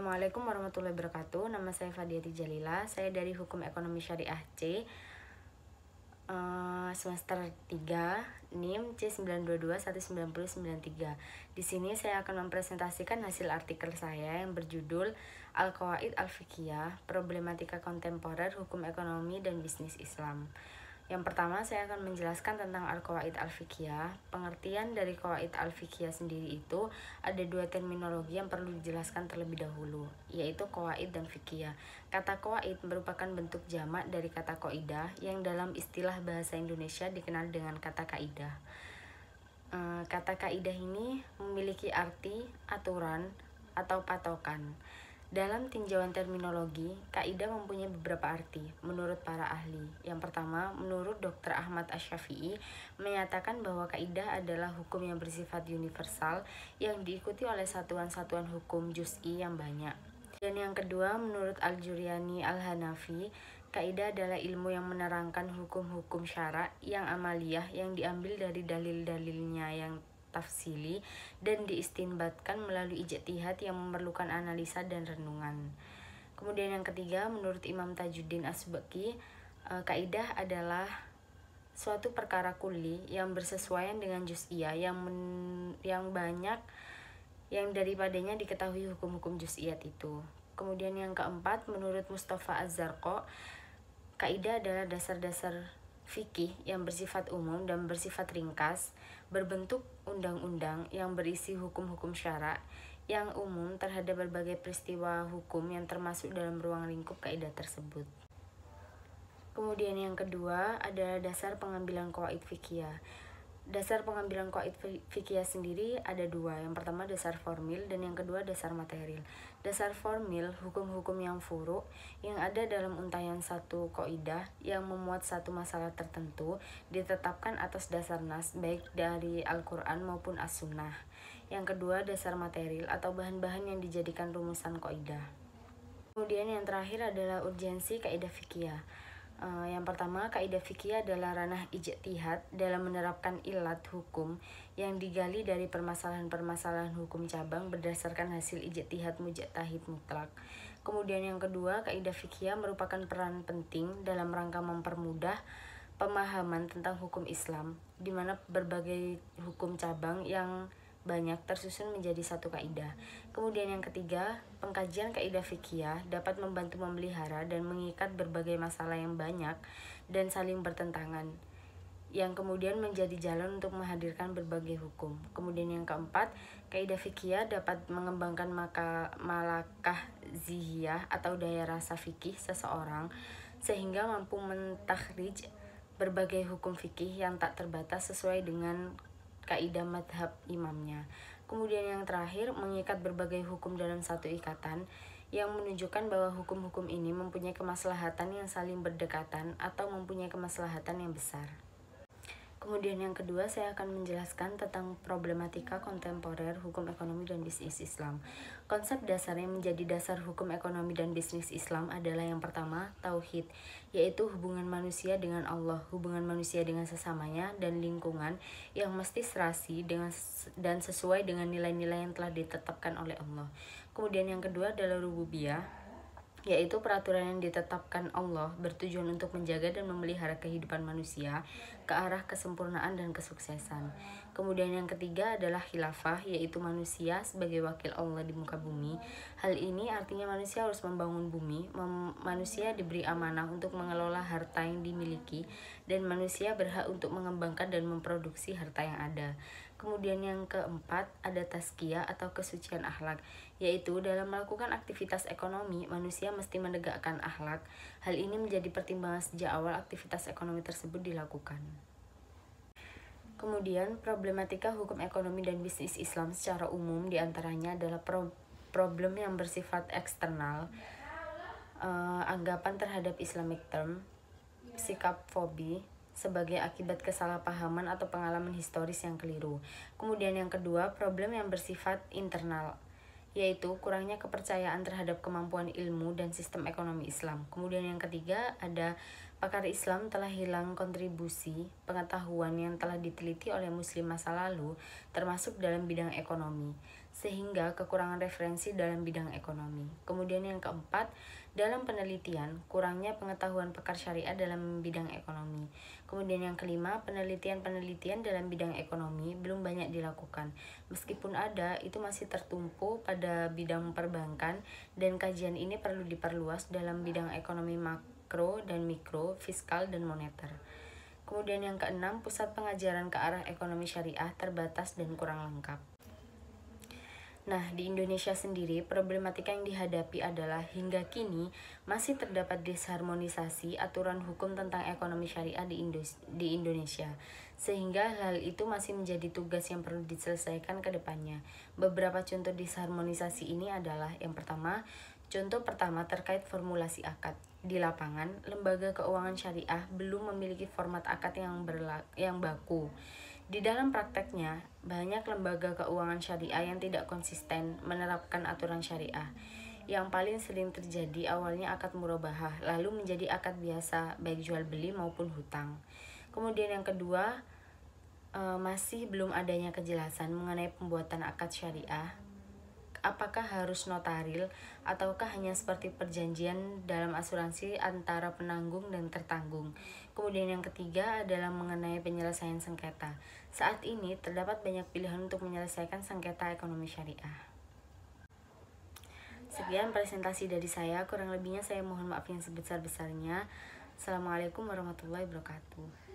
Assalamualaikum warahmatullahi wabarakatuh. Nama saya Fadiati Jalila. Saya dari Hukum Ekonomi Syariah C, semester 3, NIM C9221993. Di sini saya akan mempresentasikan hasil artikel saya yang berjudul Al-Qawaid Al-Fiqhiyah, Problematika Kontemporer Hukum Ekonomi dan Bisnis Islam. Yang pertama, saya akan menjelaskan tentang Al-Qawaid Al-Fiqhiyah. Pengertian dari Qawaid Al-Fiqhiyah sendiri itu ada dua terminologi yang perlu dijelaskan terlebih dahulu, yaitu qawaid dan fiqhiyah. Kata qawaid merupakan bentuk jamak dari kata qaidah yang dalam istilah bahasa Indonesia dikenal dengan kata kaidah. Kata kaidah ini memiliki arti aturan atau patokan. Dalam tinjauan terminologi, kaidah mempunyai beberapa arti menurut para ahli. Yang pertama, menurut Dr. Ahmad Asy-Syafi'i menyatakan bahwa kaidah adalah hukum yang bersifat universal yang diikuti oleh satuan-satuan hukum juz'i yang banyak. Dan yang kedua, menurut Al-Juryani Al-Hanafi, kaidah adalah ilmu yang menerangkan hukum-hukum syara' yang amaliyah yang diambil dari dalil-dalilnya yang tafsili dan diistinbatkan melalui ijtihad yang memerlukan analisa dan renungan. Kemudian yang ketiga, menurut Imam Tajuddin As-Subki, kaidah adalah suatu perkara kulli yang bersesuaian dengan juz'iyah yang banyak yang daripadanya diketahui hukum-hukum juz'iyat itu. Kemudian yang keempat, menurut Mustafa Az-Zarqa, kaidah adalah dasar-dasar fikih yang bersifat umum dan bersifat ringkas, berbentuk undang-undang yang berisi hukum-hukum syara' yang umum terhadap berbagai peristiwa hukum yang termasuk dalam ruang lingkup kaidah tersebut. Kemudian yang kedua adalah dasar pengambilan qawaid fiqhiyah. Dasar pengambilan qawaid fiqhiyah sendiri ada dua. Yang pertama dasar formil dan yang kedua dasar material. Dasar formil, hukum-hukum yang furu' yang ada dalam untayan satu qaidah yang memuat satu masalah tertentu ditetapkan atas dasar nas baik dari Al-Quran maupun As-Sunnah. Yang kedua dasar material atau bahan-bahan yang dijadikan rumusan qaidah. Kemudian yang terakhir adalah urgensi kaidah fiqhiyah. Yang pertama, kaidah fikih adalah ranah ijtihad dalam menerapkan ilat hukum yang digali dari permasalahan-permasalahan hukum cabang berdasarkan hasil ijtihad mujtahid mutlak. Kemudian yang kedua, kaidah fikih merupakan peran penting dalam rangka mempermudah pemahaman tentang hukum Islam, di mana berbagai hukum cabang yang banyak tersusun menjadi satu kaidah. Kemudian yang ketiga, pengkajian kaidah fiqhiyah dapat membantu memelihara dan mengikat berbagai masalah yang banyak dan saling bertentangan, yang kemudian menjadi jalan untuk menghadirkan berbagai hukum. Kemudian yang keempat, kaidah fiqhiyah dapat mengembangkan malakah zihiyah atau daya rasa fikih seseorang sehingga mampu mentakhrij berbagai hukum fikih yang tak terbatas sesuai dengan kaidah madhab imamnya. Kemudian yang terakhir, mengikat berbagai hukum dalam satu ikatan yang menunjukkan bahwa hukum-hukum ini mempunyai kemaslahatan yang saling berdekatan atau mempunyai kemaslahatan yang besar. Kemudian yang kedua, saya akan menjelaskan tentang problematika kontemporer hukum ekonomi dan bisnis Islam. Konsep dasar yang menjadi dasar hukum ekonomi dan bisnis Islam adalah yang pertama, tauhid, yaitu hubungan manusia dengan Allah, hubungan manusia dengan sesamanya, dan lingkungan yang mesti serasi dan sesuai dengan nilai-nilai yang telah ditetapkan oleh Allah. Kemudian yang kedua adalah rububiyah, yaitu peraturan yang ditetapkan Allah bertujuan untuk menjaga dan memelihara kehidupan manusia ke arah kesempurnaan dan kesuksesan. Kemudian yang ketiga adalah khilafah, yaitu manusia sebagai wakil Allah di muka bumi. Hal ini artinya manusia harus membangun bumi, manusia diberi amanah untuk mengelola harta yang dimiliki, dan manusia berhak untuk mengembangkan dan memproduksi harta yang ada. Kemudian yang keempat ada tazkiyah atau kesucian akhlak, yaitu dalam melakukan aktivitas ekonomi, manusia mesti menegakkan akhlak. Hal ini menjadi pertimbangan sejak awal aktivitas ekonomi tersebut dilakukan. Kemudian, problematika hukum ekonomi dan bisnis Islam secara umum diantaranya adalah problem yang bersifat eksternal, anggapan terhadap Islamic term, sikap fobi, sebagai akibat kesalahpahaman atau pengalaman historis yang keliru. Kemudian yang kedua, problem yang bersifat internal, yaitu kurangnya kepercayaan terhadap kemampuan ilmu dan sistem ekonomi Islam. Kemudian yang ketiga, ada pakar Islam telah hilang kontribusi pengetahuan yang telah diteliti oleh muslim masa lalu, termasuk dalam bidang ekonomi. sehingga kekurangan referensi dalam bidang ekonomi. Kemudian yang keempat, dalam penelitian, kurangnya pengetahuan pakar syariah dalam bidang ekonomi. Kemudian yang kelima, penelitian-penelitian dalam bidang ekonomi belum banyak dilakukan. Meskipun ada, itu masih tertumpu pada bidang perbankan, dan kajian ini perlu diperluas dalam bidang ekonomi makro dan mikro, fiskal dan moneter. Kemudian yang keenam, pusat pengajaran ke arah ekonomi syariah terbatas dan kurang lengkap. Nah, di Indonesia sendiri, problematika yang dihadapi adalah hingga kini masih terdapat disharmonisasi aturan hukum tentang ekonomi syariah di Indonesia, sehingga hal itu masih menjadi tugas yang perlu diselesaikan ke depannya. Beberapa contoh disharmonisasi ini adalah yang pertama, contoh pertama terkait formulasi akad. Di lapangan, lembaga keuangan syariah belum memiliki format akad yang baku. Di dalam prakteknya, banyak lembaga keuangan syariah yang tidak konsisten menerapkan aturan syariah. Yang paling sering terjadi awalnya akad murabahah, lalu menjadi akad biasa, baik jual beli maupun hutang. Kemudian yang kedua, masih belum adanya kejelasan mengenai pembuatan akad syariah. Apakah harus notaril ataukah hanya seperti perjanjian dalam asuransi antara penanggung dan tertanggung. Kemudian yang ketiga adalah mengenai penyelesaian sengketa. Saat ini terdapat banyak pilihan untuk menyelesaikan sengketa ekonomi syariah. Sekian presentasi dari saya, kurang lebihnya saya mohon maaf yang sebesar-besarnya. Assalamualaikum warahmatullahi wabarakatuh.